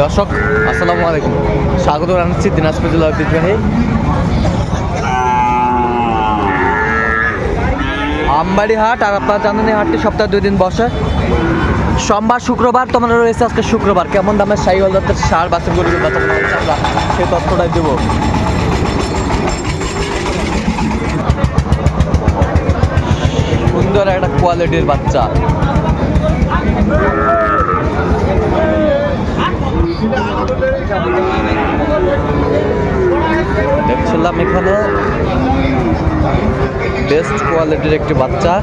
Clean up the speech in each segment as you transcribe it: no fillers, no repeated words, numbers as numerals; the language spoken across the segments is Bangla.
দর্শক আসসালামু আলাইকুম, স্বাগত জানাচ্ছি দিনাজপুর জেলার ঐতিহ্যবাহী আমবাড়ি হাট। আর আপনারা জানেন এই হাটটি সপ্তাহে 2 দিন বসে, সোমবার শুক্রবার। তোমাদের রয়েছে আজকে শুক্রবার। কেমন দামের শাহিওয়াল জাতের ষাঁড় বাছুর গরু সেই তথ্যটাই দেবো। সুন্দর একটা কোয়ালিটির বাচ্চা, দেখছিলাম এখানে বেস্ট কোয়ালিটির একটি বাচ্চা।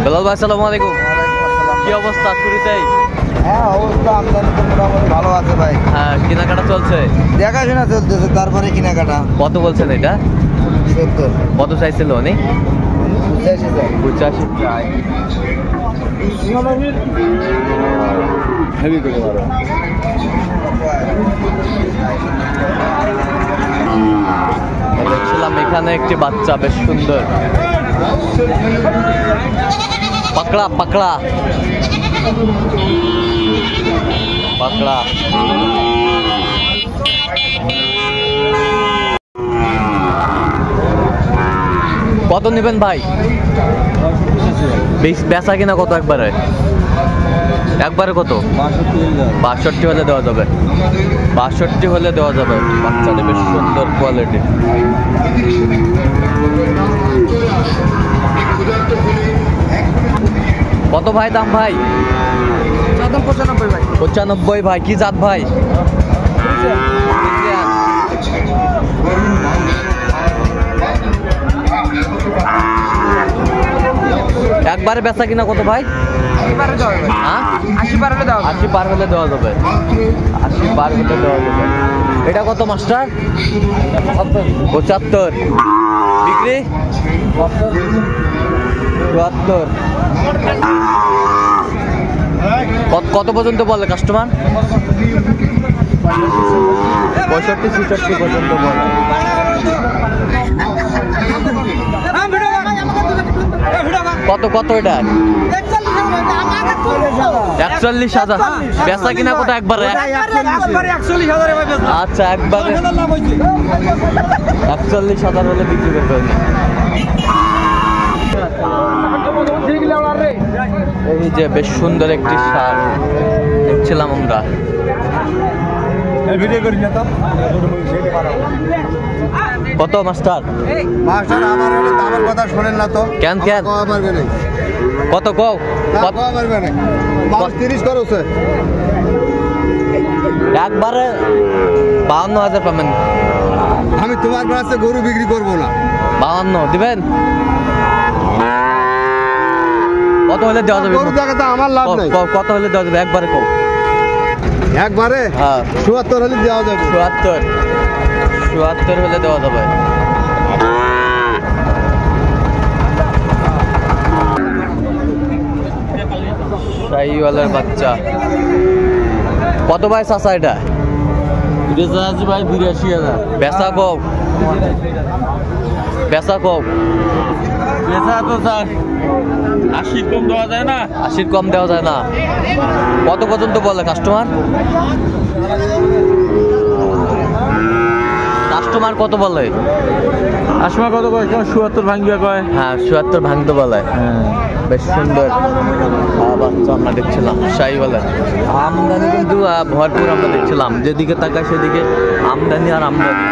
বেলাল ভাই আসসালামু আলাইকুম, কি অবস্থা শুরুতেই? হ্যাঁ অবস্থা আমদানি তো মোটামুটি ভালো আছে ভাই। হ্যাঁ কেনাকাটা চলছে, দেখাশোনা চলতেছে, তারপরে কেনাকাটা। কত বলছেন এটা? 70। কত চাইছিল উনি? 85 চাই। হেভি করে ভালো। দেখছিলাম এখানে একটি বাচ্চা বেশ সুন্দর, পাকড়া পাকড়া পাকড়া। কত নেবেন ভাই? বেচা কিনা কত? একবারে কত? 62 হলে দেওয়া যাবে। 62 হলে দেওয়া যাবে। বাচ্চাটা বেশ সুন্দর কোয়ালিটি। কত ভাই দাম ভাই? 95 ভাই। 95 ভাই। কি জাত ভাই? একবারে বেচা কিনা কত ভাই? 80 পার হলে দাও। 80 পার হলে দেওয়া যাবে। 80 পার হলে দেওয়া যাবে। এটা কত মাস্টার? 75। বিক্রি 74। কত পর্যন্ত বলে কাস্টমার? 65-66 পর্যন্ত বলে। কত এটা? 41,000। বেচা কিনা কত একবারে? আচ্ছা একবারে 41,000 হলে বিক্রি করবে। এই যে বেশ সুন্দর একটি ষাঁড় দেখছিলাম আমরা। কত মাস্টার? মাস্টার আমার হলে দামের কথা শোনেন না তো। কেন কত কও? 30 করছে একবারে 52,000 পাবেন। আমি তোমার কাছে গরু বিক্রি করবো না। 52 দিবেন? কত হলে দেওয়া যাবে? গরু দেখাতে আমার লাভ নাই। কত হলে দেওয়া যাবে একবারে কও? একবারে? হ্যাঁ 74 হলে দেওয়া যাবে। 74 হলে দেওয়া যাবে। শাহিওয়ালের বাচ্চা কত ভাই চাচা এটা? ভাই 82,000। বেচা কও? বেচা কও? বেচা তো স্যার 80 কম দেওয়া যায় না। 80 কম দেওয়া যায় না। কত পর্যন্ত বলে কাস্টমার? কাস্টমার কত বলে? কাস্টমার কত কয়? 74 ভাঙবে কয়। হ্যাঁ 74 ভাঙতে বলে। বেশ সুন্দর বাচ্চা আমরা দেখছিলাম শাহিওয়ালের। আমদানি কিন্তু ভরপুর আমরা দেখছিলাম, যেদিকে তাকাই সেদিকে আমদানি আর আমদানি।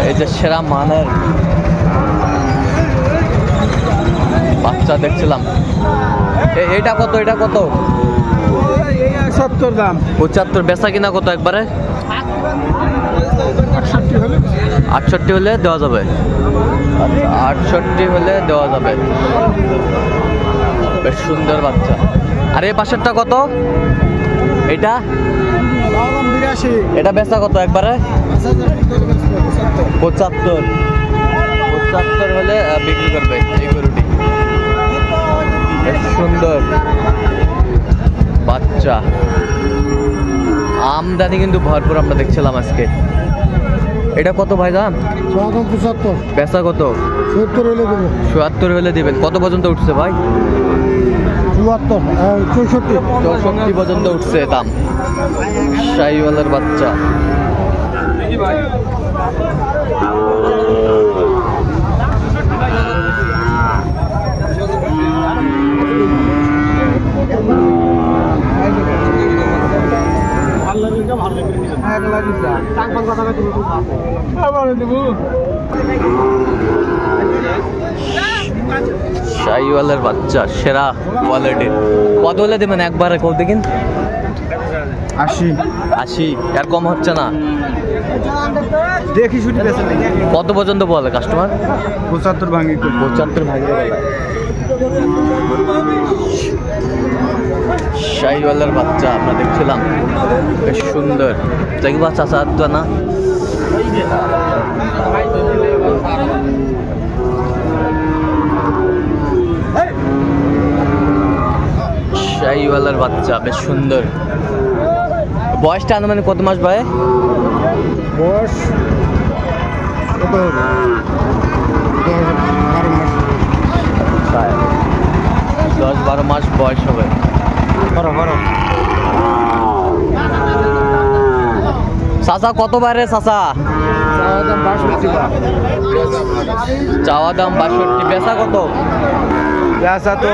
এই যে সেরা মানের বাচ্চা দেখছিলাম। এটা কত? 70 দাম। 75। বেচা কিনা কত একবারে? 68 হলে দেওয়া যাবে। 68 হলে দেওয়া যাবে। বেশ সুন্দর বাচ্চা। আর এই পাশেরটা কত? এটা এটা বেচা কত একবারে? 75 হলে বিক্রি করবে এই গরুটি। বেশ সুন্দর বাচ্চা, আমদানি কিন্তু ভরপুর আমরা দেখছিলাম আজকে। এটা কত ভাই দাম? 75 বেচা কত? 70 হলে দেবো। ৭৪ হলে দিবেন। কত পর্যন্ত উঠছে ভাই? 74 64 64 পর্যন্ত উঠছে দাম। শাহিওয়ালের বাচ্চা। শাহিওয়ালের বাচ্চা সেরা কোয়ালিটির। কত হলে দেবেন একবারে? কত দেখেন? 80 আর কম হচ্ছে না। দেখি শুনি বেশি কত পর্যন্ত বলে কাস্টমার? 75 ভাঙি 75 ভাঙে বলে। শাহিওয়ালের বাচ্চা আমরা দেখছিলাম, বেশ সুন্দর। দেখবা চাচা তো না, শাহিওয়ালের বাচ্চা বেশ সুন্দর। বয়সটা আনুমানিক কত মাস ভাই? বয়স কত হবে? 10-12 মাস বয়স হবে। চাচা কত বাইরে চাচা? চাওয়া দাম 62। বেচা কত? বেচা তো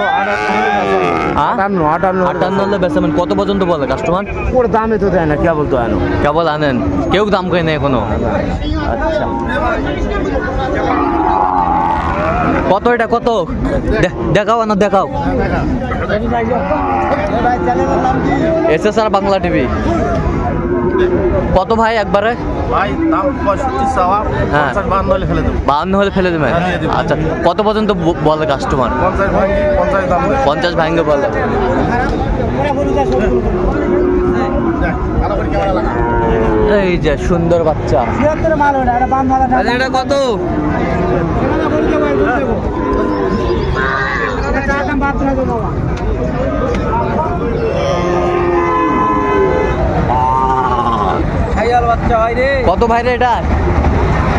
58 হলে বেচাবেন। কত পর্যন্ত বলে কাস্টমার? ওর দামে তো দেয় না, কেবল তো আনো। কেবল আনেন, কেউ দাম কয় না এখনো। আচ্ছা কত এটা কত? দেখাও না, দেখাও। SSR Bangla TV. কত ভাই একবারে? ভাই দাম 65 চাওয়া, হ্যাঁ 52 হলে ফেলে দেবো। 52 হলে ফেলে দেবেন। আচ্ছা কত পর্যন্ত বলে কাস্টমার? 50 ভাঙি 50 দাম। 50 ভাঙে বলে। এই যে সুন্দর বাচ্চা। এটা কত? কত ভাই রে এটা?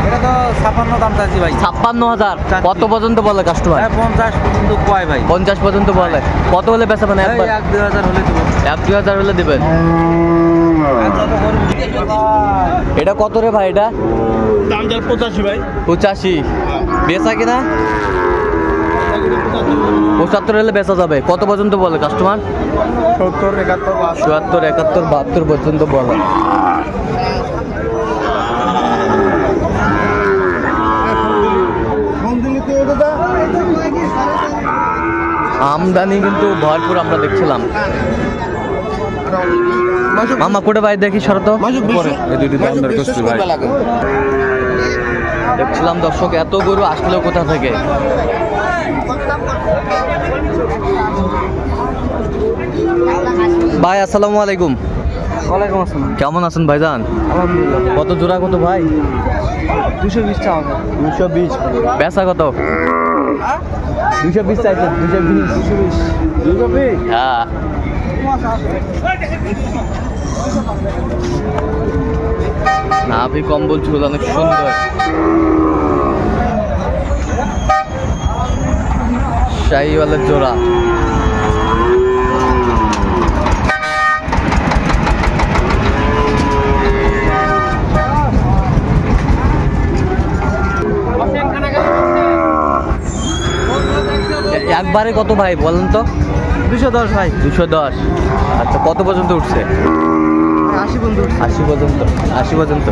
এটা তো 56 দাম চাইছি ভাই। 56,000। কত পর্যন্ত বলে কাস্টমার? 50 পর্যন্ত কয় ভাই? 50 পর্যন্ত বলে। কত হলে বেচাবেন একবার? 1-2000 হলে দেবো। 1-2000 হলে দিবেন। এটা কত রে ভাই? এটা দাম যার 85 ভাই। 85। বেচা কিনা? 75 হলে বেচা যাবে। কত পর্যন্ত বলে কাস্টমার? 70 71 ৭৪ ৭১ ৭২ পর্যন্ত বলে। আমদানি কিন্তু ভরপুর আমরা দেখছিলাম। মামা কোটে ভাই দেখি শরত দেখছিলাম। দর্শক এত গরু আসলো কোথা থেকে? ভাই আসসালামু আলাইকুম। ওয়ালাইকুম আসসালাম। কেমন আছেন ভাইজান? আলহামদুলিল্লাহ। কত জোড়া কত ভাই? 220 চাওয়া। 220। বেচা কত? 220 চাইছে। 220। হ্যাঁ নাভি কম্বল ঝুল অনেক সুন্দর। শাহিওয়ালের জোড়া। একবারে কত ভাই বলেন তো? 210 ভাই। 210। আচ্ছা কত পর্যন্ত উঠছে? 80 পর্যন্ত। 80 পর্যন্ত।